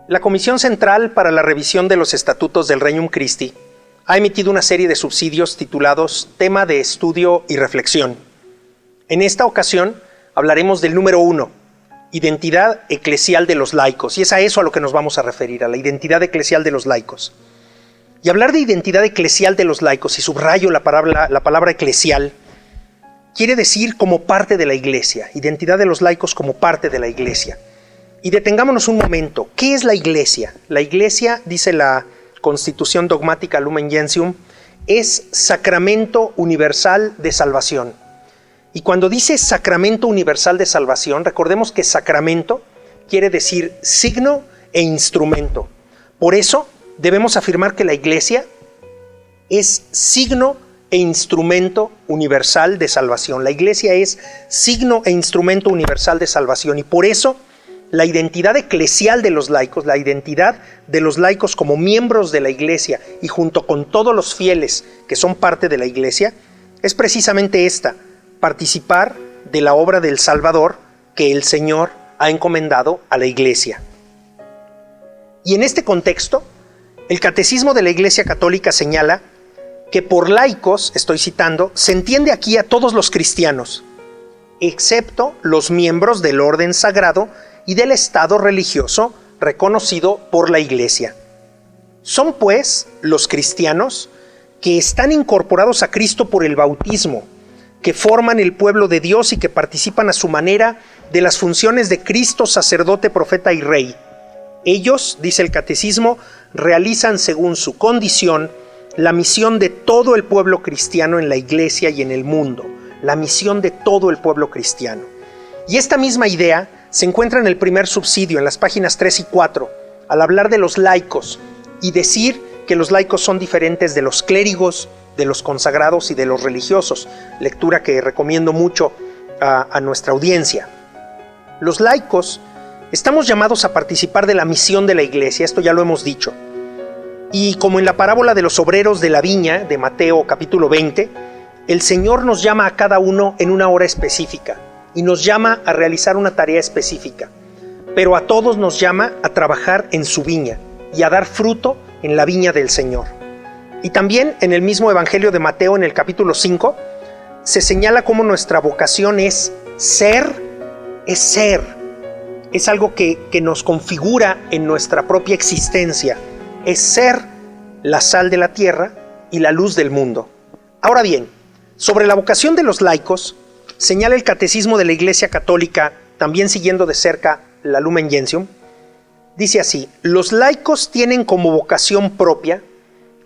La Comisión Central para la Revisión de los Estatutos del Regnum Christi ha emitido una serie de subsidios titulados Tema de Estudio y Reflexión. En esta ocasión hablaremos del número 1, Identidad Eclesial de los Laicos, y es a eso a lo que nos vamos a referir, a la identidad eclesial de los laicos. Y hablar de identidad eclesial de los laicos, y subrayo la palabra eclesial, quiere decir como parte de la Iglesia, identidad de los laicos como parte de la Iglesia. Y detengámonos un momento, ¿qué es la Iglesia? La Iglesia, dice la Constitución Dogmática Lumen Gentium, es sacramento universal de salvación. Y cuando dice sacramento universal de salvación, recordemos que sacramento quiere decir signo e instrumento. Por eso debemos afirmar que la Iglesia es signo e instrumento universal de salvación. La Iglesia es signo e instrumento universal de salvación, y por eso la identidad eclesial de los laicos, la identidad de los laicos como miembros de la Iglesia y junto con todos los fieles que son parte de la Iglesia, es precisamente esta: participar de la obra del Salvador que el Señor ha encomendado a la Iglesia. Y en este contexto, el Catecismo de la Iglesia Católica señala que por laicos, estoy citando, se entiende aquí a todos los cristianos, excepto los miembros del orden sagrado y del estado religioso reconocido por la Iglesia. Son pues los cristianos que están incorporados a Cristo por el bautismo, que forman el pueblo de Dios y que participan a su manera de las funciones de Cristo, sacerdote, profeta y rey. Ellos, dice el Catecismo, realizan según su condición la misión de todo el pueblo cristiano en la Iglesia y en el mundo, la misión de todo el pueblo cristiano. Y esta misma idea se encuentra en el primer subsidio, en las páginas 3 y 4, al hablar de los laicos y decir que los laicos son diferentes de los clérigos, de los consagrados y de los religiosos, lectura que recomiendo mucho a nuestra audiencia. Los laicos estamos llamados a participar de la misión de la Iglesia, esto ya lo hemos dicho. Y como en la parábola de los obreros de la viña de Mateo capítulo 20, el Señor nos llama a cada uno en una hora específica y nos llama a realizar una tarea específica, pero a todos nos llama a trabajar en su viña y a dar fruto en la viña del Señor. Y también en el mismo Evangelio de Mateo, en el capítulo 5, se señala cómo nuestra vocación es ser, es algo que nos configura en nuestra propia existencia, es ser la sal de la tierra y la luz del mundo. Ahora bien, sobre la vocación de los laicos, señala el Catecismo de la Iglesia Católica, también siguiendo de cerca la Lumen Gentium, dice así: los laicos tienen como vocación propia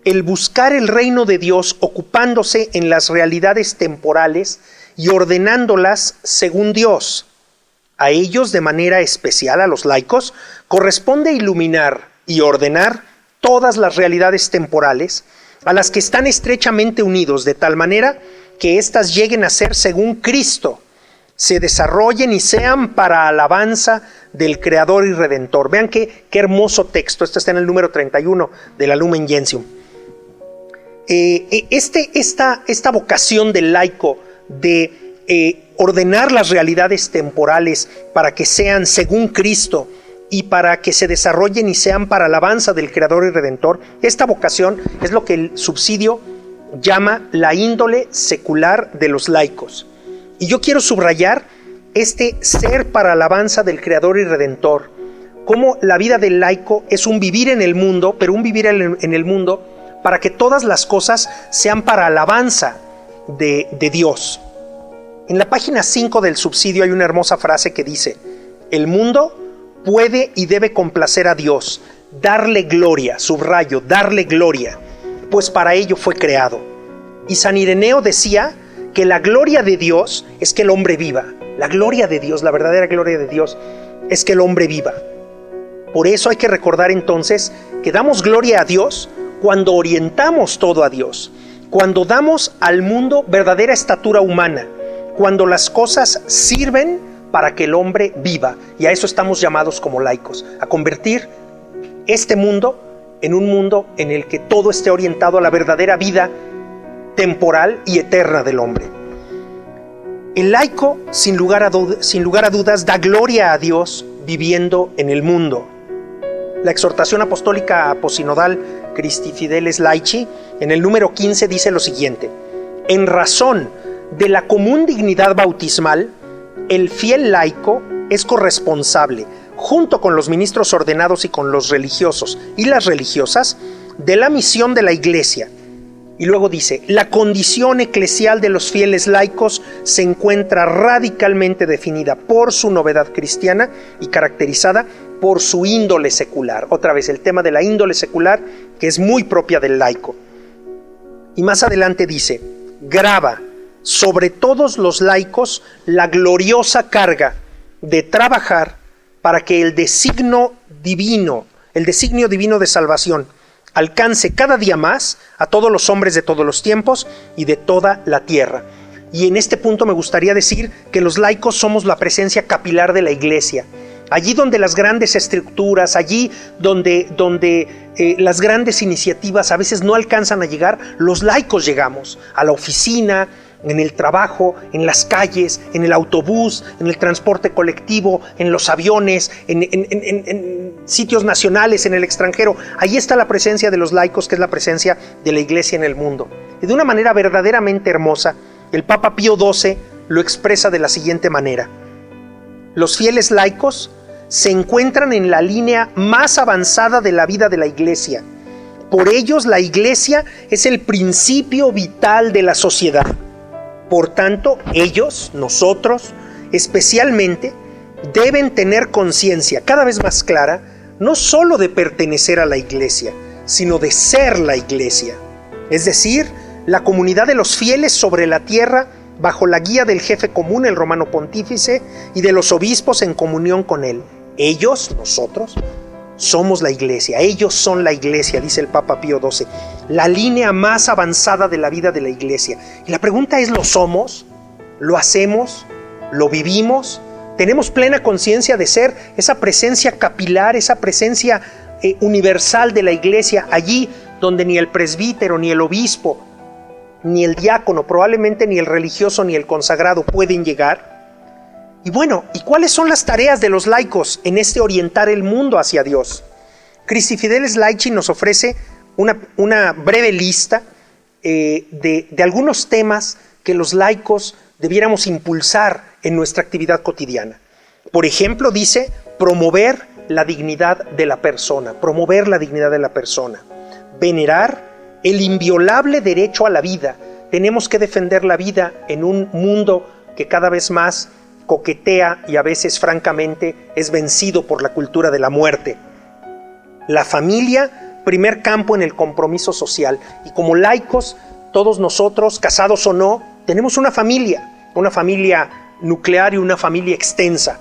el buscar el reino de Dios ocupándose en las realidades temporales y ordenándolas según Dios. A ellos, de manera especial a los laicos, corresponde iluminar y ordenar todas las realidades temporales a las que están estrechamente unidos, de tal manera que éstas lleguen a ser según Cristo, se desarrollen y sean para alabanza del Creador y Redentor. Vean qué hermoso texto, esto está en el número 31 de la Lumen Gentium. Esta vocación del laico de ordenar las realidades temporales para que sean según Cristo y para que se desarrollen y sean para alabanza del Creador y Redentor, esta vocación es lo que el subsidio llama la índole secular de los laicos. Y yo quiero subrayar este ser para alabanza del Creador y Redentor, cómo la vida del laico es un vivir en el mundo, pero un vivir en el mundo para que todas las cosas sean para alabanza de Dios. En la página 5 del subsidio hay una hermosa frase que dice: el mundo puede y debe complacer a Dios, darle gloria, subrayo, darle gloria, pues para ello fue creado. Y San Ireneo decía que la gloria de Dios es que el hombre viva. La gloria de Dios, la verdadera gloria de Dios, es que el hombre viva. Por eso hay que recordar entonces que damos gloria a Dios cuando orientamos todo a Dios, cuando damos al mundo verdadera estatura humana, cuando las cosas sirven para que el hombre viva. Y a eso estamos llamados como laicos, a convertir este mundo en un mundo en el que todo esté orientado a la verdadera vida temporal y eterna del hombre. El laico, sin lugar a dudas, da gloria a Dios viviendo en el mundo. La exhortación apostólica aposinodal Christi Fideles Laici, en el número 15, dice lo siguiente: en razón de la común dignidad bautismal, el fiel laico es corresponsable, junto con los ministros ordenados y con los religiosos y las religiosas, de la misión de la Iglesia. Y luego dice: la condición eclesial de los fieles laicos se encuentra radicalmente definida por su novedad cristiana y caracterizada por su índole secular. Otra vez el tema de la índole secular, que es muy propia del laico. Y más adelante dice: grava sobre todos los laicos la gloriosa carga de trabajar para que el designio divino de salvación alcance cada día más a todos los hombres de todos los tiempos y de toda la tierra. Y en este punto me gustaría decir que los laicos somos la presencia capilar de la Iglesia. Allí donde las grandes estructuras, allí donde las grandes iniciativas a veces no alcanzan a llegar, los laicos llegamos a la oficina, en el trabajo, en las calles, en el autobús, en el transporte colectivo, en los aviones, en sitios nacionales, en el extranjero. Ahí está la presencia de los laicos, que es la presencia de la Iglesia en el mundo. Y de una manera verdaderamente hermosa, el Papa Pío XII lo expresa de la siguiente manera: los fieles laicos se encuentran en la línea más avanzada de la vida de la Iglesia. Por ellos, la Iglesia es el principio vital de la sociedad. Por tanto, ellos, nosotros, especialmente, deben tener conciencia cada vez más clara, no solo de pertenecer a la Iglesia, sino de ser la Iglesia. Es decir, la comunidad de los fieles sobre la tierra, bajo la guía del jefe común, el romano pontífice, y de los obispos en comunión con él. Ellos, nosotros, somos la Iglesia. Ellos son la Iglesia, dice el Papa Pío XII. La línea más avanzada de la vida de la Iglesia. Y la pregunta es: ¿lo somos? ¿Lo hacemos? ¿Lo vivimos? ¿Tenemos plena conciencia de ser esa presencia capilar, esa presencia universal de la Iglesia, allí donde ni el presbítero, ni el obispo, ni el diácono, probablemente ni el religioso, ni el consagrado pueden llegar? Y bueno, ¿y cuáles son las tareas de los laicos en este orientar el mundo hacia Dios? Christi Fideles Laici nos ofrece una breve lista de algunos temas que los laicos debiéramos impulsar en nuestra actividad cotidiana. Por ejemplo, dice: promover la dignidad de la persona, promover la dignidad de la persona. Venerar el inviolable derecho a la vida. Tenemos que defender la vida en un mundo que cada vez más coquetea y a veces francamente es vencido por la cultura de la muerte. La familia, primer campo en el compromiso social. Y como laicos, todos nosotros, casados o no, tenemos una familia nuclear y una familia extensa.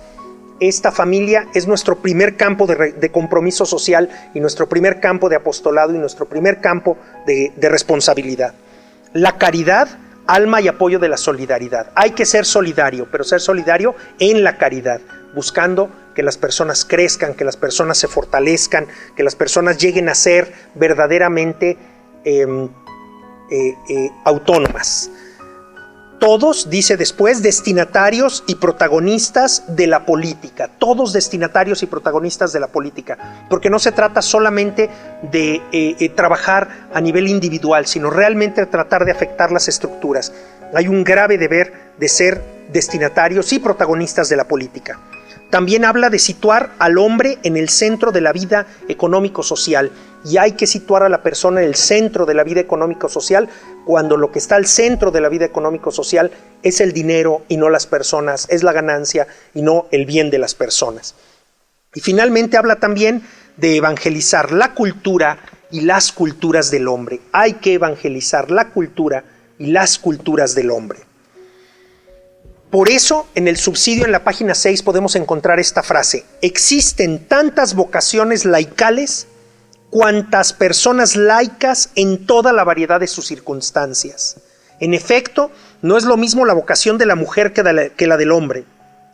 Esta familia es nuestro primer campo de compromiso social y nuestro primer campo de apostolado y nuestro primer campo de responsabilidad. La caridad, alma y apoyo de la solidaridad. Hay que ser solidario, pero ser solidario en la caridad, buscando que las personas crezcan, que las personas se fortalezcan, que las personas lleguen a ser verdaderamente autónomas. Todos, dice después, destinatarios y protagonistas de la política. Todos destinatarios y protagonistas de la política. Porque no se trata solamente de trabajar a nivel individual, sino realmente tratar de afectar las estructuras. Hay un grave deber de ser destinatarios y protagonistas de la política. También habla de situar al hombre en el centro de la vida económico-social. Y hay que situar a la persona en el centro de la vida económico-social cuando lo que está al centro de la vida económico-social es el dinero y no las personas, es la ganancia y no el bien de las personas. Y finalmente habla también de evangelizar la cultura y las culturas del hombre. Hay que evangelizar la cultura y las culturas del hombre. Por eso, en el subsidio, en la página 6, podemos encontrar esta frase: existen tantas vocaciones laicales cuantas personas laicas en toda la variedad de sus circunstancias. En efecto, no es lo mismo la vocación de la mujer que la del hombre,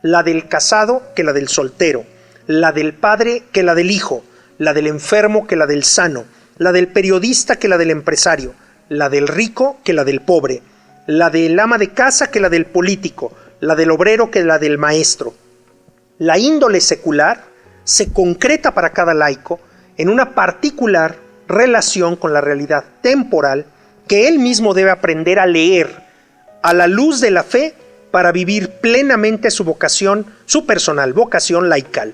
la del casado que la del soltero, la del padre que la del hijo, la del enfermo que la del sano, la del periodista que la del empresario, la del rico que la del pobre, la del ama de casa que la del político, la del obrero que la del maestro. La índole secular se concreta para cada laico en una particular relación con la realidad temporal que él mismo debe aprender a leer a la luz de la fe para vivir plenamente su vocación, su personal vocación laical.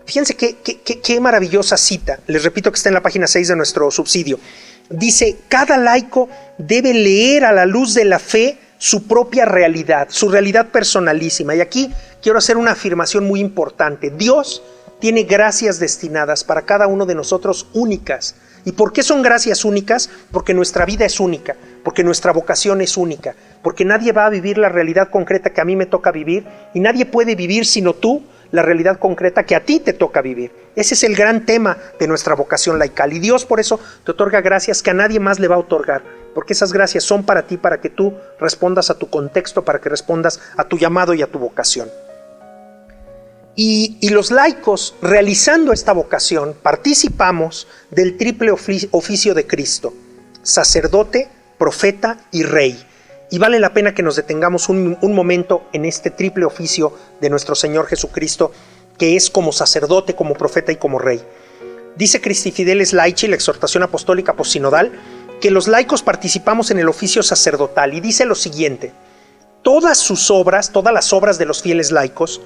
Fíjense qué maravillosa cita. Les repito que está en la página 6 de nuestro subsidio. Dice, cada laico debe leer a la luz de la fe su propia realidad, su realidad personalísima. Y aquí quiero hacer una afirmación muy importante. Dios tiene gracias destinadas para cada uno de nosotros únicas. ¿Y por qué son gracias únicas? Porque nuestra vida es única, porque nuestra vocación es única, porque nadie va a vivir la realidad concreta que a mí me toca vivir y nadie puede vivir sino tú la realidad concreta que a ti te toca vivir. Ese es el gran tema de nuestra vocación laical y Dios por eso te otorga gracias que a nadie más le va a otorgar, porque esas gracias son para ti, para que tú respondas a tu contexto, para que respondas a tu llamado y a tu vocación. Y los laicos, realizando esta vocación, participamos del triple oficio de Cristo: sacerdote, profeta y rey. Y vale la pena que nos detengamos un momento en este triple oficio de nuestro Señor Jesucristo, que es como sacerdote, como profeta y como rey. Dice Christi Fideles Laici, la exhortación apostólica postsinodal, que los laicos participamos en el oficio sacerdotal, y dice lo siguiente: todas sus obras, todas las obras de los fieles laicos,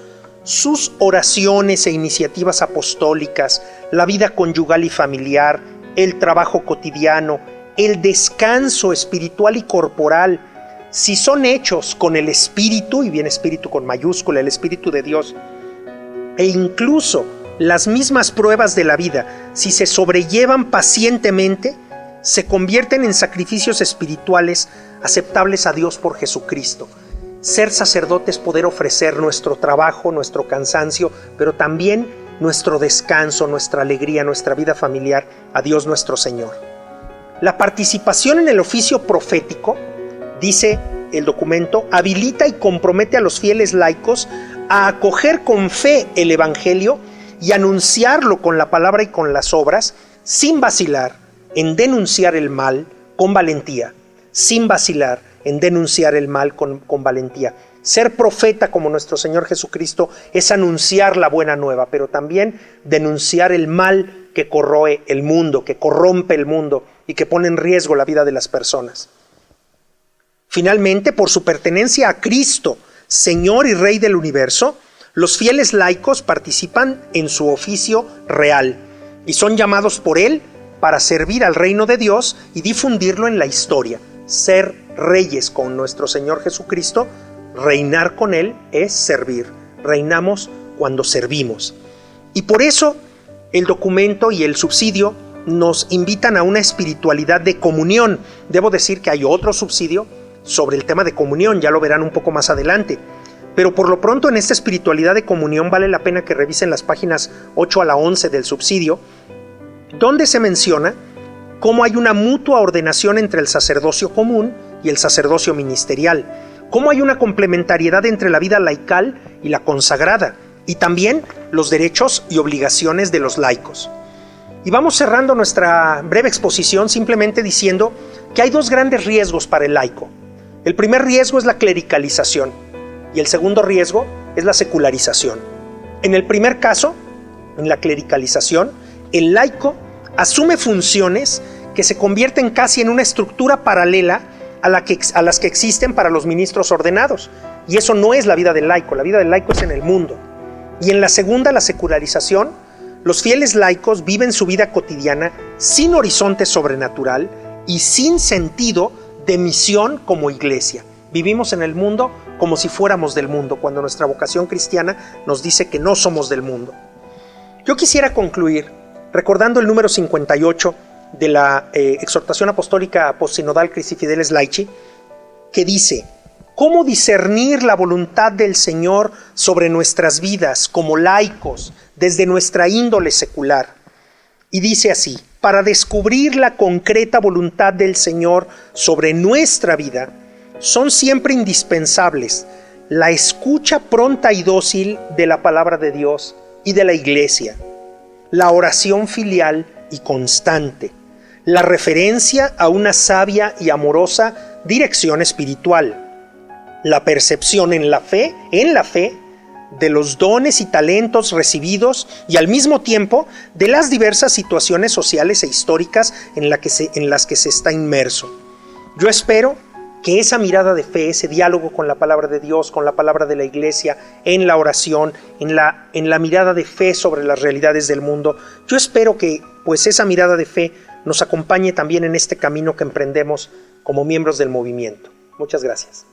sus oraciones e iniciativas apostólicas, la vida conyugal y familiar, el trabajo cotidiano, el descanso espiritual y corporal, si son hechos con el Espíritu, y bien Espíritu con mayúscula, el Espíritu de Dios, e incluso las mismas pruebas de la vida, si se sobrellevan pacientemente, se convierten en sacrificios espirituales aceptables a Dios por Jesucristo. Ser sacerdote es poder ofrecer nuestro trabajo, nuestro cansancio, pero también nuestro descanso, nuestra alegría, nuestra vida familiar a Dios nuestro Señor. La participación en el oficio profético, dice el documento, habilita y compromete a los fieles laicos a acoger con fe el Evangelio y anunciarlo con la palabra y con las obras, sin vacilar en denunciar el mal con valentía, sin vacilar en denunciar el mal con valentía. Ser profeta como nuestro Señor Jesucristo es anunciar la buena nueva, pero también denunciar el mal que corroe el mundo, que corrompe el mundo y que pone en riesgo la vida de las personas. Finalmente, por su pertenencia a Cristo, Señor y Rey del universo, los fieles laicos participan en su oficio real y son llamados por Él para servir al reino de Dios y difundirlo en la historia. Ser reyes con nuestro Señor Jesucristo, reinar con Él es servir. Reinamos cuando servimos. Y por eso el documento y el subsidio nos invitan a una espiritualidad de comunión. Debo decir que hay otro subsidio sobre el tema de comunión, ya lo verán un poco más adelante. Pero por lo pronto en esta espiritualidad de comunión vale la pena que revisen las páginas 8 a la 11 del subsidio, donde se menciona cómo hay una mutua ordenación entre el sacerdocio común y el sacerdocio ministerial, cómo hay una complementariedad entre la vida laical y la consagrada, y también los derechos y obligaciones de los laicos. Y vamos cerrando nuestra breve exposición simplemente diciendo que hay dos grandes riesgos para el laico. El primer riesgo es la clericalización y el segundo riesgo es la secularización. En el primer caso, en la clericalización, el laico asume funciones que se convierten casi en una estructura paralela a las que existen para los ministros ordenados. Y eso no es la vida del laico, la vida del laico es en el mundo. Y en la segunda, la secularización, los fieles laicos viven su vida cotidiana sin horizonte sobrenatural y sin sentido de misión como iglesia. Vivimos en el mundo como si fuéramos del mundo, cuando nuestra vocación cristiana nos dice que no somos del mundo. Yo quisiera concluir recordando el número 58 de la exhortación apostólica postsinodal Christi Fideles Laici, que dice: ¿cómo discernir la voluntad del Señor sobre nuestras vidas como laicos desde nuestra índole secular? Y dice así: para descubrir la concreta voluntad del Señor sobre nuestra vida, son siempre indispensables la escucha pronta y dócil de la palabra de Dios y de la Iglesia, la oración filial y constante, la referencia a una sabia y amorosa dirección espiritual, la percepción en la fe de los dones y talentos recibidos y al mismo tiempo de las diversas situaciones sociales e históricas en las que se está inmerso. Yo espero que esa mirada de fe, ese diálogo con la palabra de Dios, con la palabra de la iglesia, en la oración, en la mirada de fe sobre las realidades del mundo, yo espero que pues esa mirada de fe nos acompañe también en este camino que emprendemos como miembros del movimiento. Muchas gracias.